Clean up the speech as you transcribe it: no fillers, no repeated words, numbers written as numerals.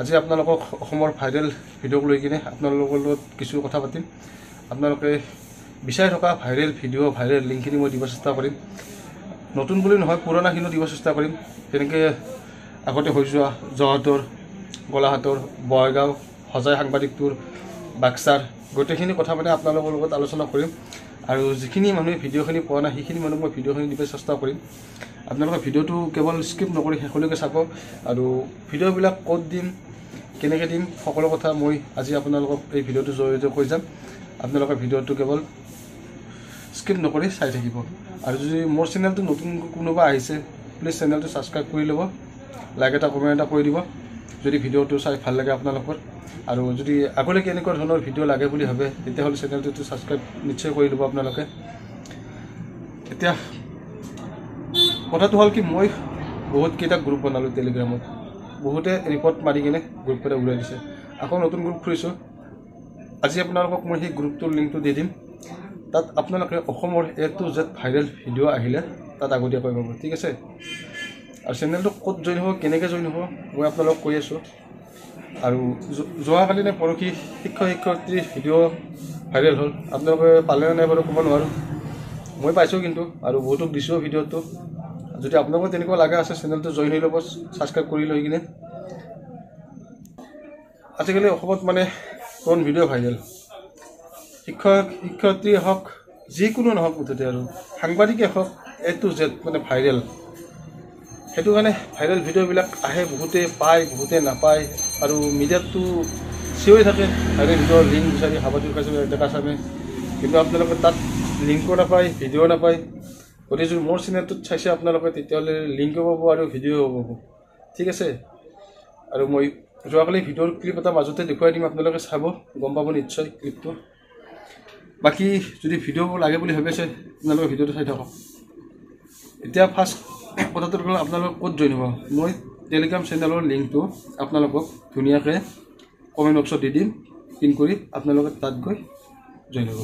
আজি আপোনালোকক অসমৰ ভাইৰেল ভিডিঅ'ক লৈ কিনে আপোনালোকৰ লগত কিছু কথা পাতিম। আপোনালোকে বিচাৰি থকা ভাইৰেল ভিডিঅ' ভাইৰেল লিংকখিনি মই দিব চেষ্টা কৰিম। নতুন বুলি নহয়, পুৰণাখিনিও দিব চেষ্টা কৰিম। যেনেকৈ আগতে হৈ যোৱা যোৰহাটৰ, গোলাঘাটৰ, বঙাইগাঁও, সজাই সাংবাদিকটোৰ, বাক্সাৰ গোটেইখিনি কথা মানে আপোনালোকৰ লগত আলোচনা কৰিম। আৰু যিখিনি মানুহে ভিডিঅ'খিনি পোৱা নাই সেইখিনি মানুহক মই ভিডিঅ'খিনি দিব চেষ্টা কৰিম। আপোনালোকে ভিডিঅ'টো কেৱল স্কিপ নকৰি শেষলৈকে চাব। আৰু ভিডিঅ'বিলাক ক'ত দিম, কেনেকৈ দিম, সকলো কথা মই আজি আপোনালোকক এই ভিডিঅ'টোৰ জৰিয়তে কৈ যাম। আপোনালোকে ভিডিঅ'টো কেৱল স্কিপ নকৰি চাই থাকিব। আৰু যদি মোৰ চেনেলটো নতুন কোনোবা আহিছে, প্লিজ চেনেলটো ছাবস্ক্ৰাইব কৰি ল'ব, লাইক এটা কমেণ্ট এটা কৰি দিব যদি ভিডিঅ'টো চাই ভাল লাগে আপোনালোকৰ। আৰু যদি আগলৈকে এনেকুৱা ধৰণৰ ভিডিঅ' লাগে বুলি ভাবে তেতিয়াহ'লে চেনেলটো ছাবস্ক্ৰাইব নিশ্চয় কৰি ল'ব আপোনালোকে। এতিয়া কথাটো হ'ল কি, মই বহুতকেইটা গ্ৰুপ বনালোঁ টেলিগ্ৰামত। বহুতে ৰিপৰ্ট মাৰি কিনে গ্ৰুপকেইটা উলিয়াই দিছে। আকৌ নতুন গ্ৰুপ খুলিছোঁ। আজি আপোনালোকক মই সেই গ্ৰুপটোৰ লিংকটো দি দিম। তাত আপোনালোকে অসমৰ A to Z viral video' আহিলে তাত আগতীয়াকৈ পাব, ঠিক আছে। আৰু চেনেলটো ক'ত জইন হ'ব, কেনেকৈ জইন হ'ব মই আপোনালোকক কৈ আছোঁ। আৰু যোৱাকালি নে পৰহি শিক্ষয়িত্ৰীৰ ভিডিঅ' ভাইৰেল হ'ল। আপোনালোকে পালেনে নাই বাৰু ক'ব নোৱাৰোঁ, মই পাইছোঁ কিন্তু, আৰু বহুতক দিছোঁ ভিডিঅ'টো। যদি আপোনালোকৰ তেনেকুৱা লগা আছে চেনেলটো জইন হৈ ল'ব, ছাবস্ক্ৰাইব কৰি লৈ কিনে। আজিকালি অসমত মানে কোন ভিডিঅ' ভাইৰেল, শিক্ষয়িত্ৰীয়ে হওক, যিকোনো নহওক মুঠতে, আৰু সাংবাদিকে হওক, A to Z মানে ভাইৰেল। সেইটো কাৰণে ভাইৰেল ভিডিঅ'বিলাক আহে, বহুতে পায়, বহুতে নাপায়। আৰু মিডিয়াতটো চিঞৰি থাকে ভাইৰেল ভিডিঅ'ৰ লিংক বিচাৰি সাবাজু খাইছোঁ ডেকা চামে, কিন্তু আপোনালোকে তাত লিংকো নাপায়, ভিডিঅ' নাপায়। গতিকে যদি মোৰ চেনেলটোত চাইছে আপোনালোকে তেতিয়াহ'লে লিংকো পাব আৰু ভিডিঅ'ও পাব, ঠিক আছে। আৰু মই যোৱাকালি ভিডিঅ'ৰ ক্লিপ এটা মাজতে দেখুৱাই দিম, আপোনালোকে চাব, গম পাব নিশ্চয় ক্লিপটো। বাকী যদি ভিডিঅ' লাগে বুলি ভাবিছে আপোনালোকে ভিডিঅ'টো চাই থাকক। এতিয়া ফাৰ্ষ্ট কথাটো হ'ল আপোনালোকে ক'ত জইন হ'ব। মই টেলিগ্ৰাম চেনেলৰ লিংকটো আপোনালোকক ধুনীয়াকৈ কমেণ্ট বক্সত দি দিম, পিন কৰি আপোনালোকে তাত গৈ জইন হ'ব।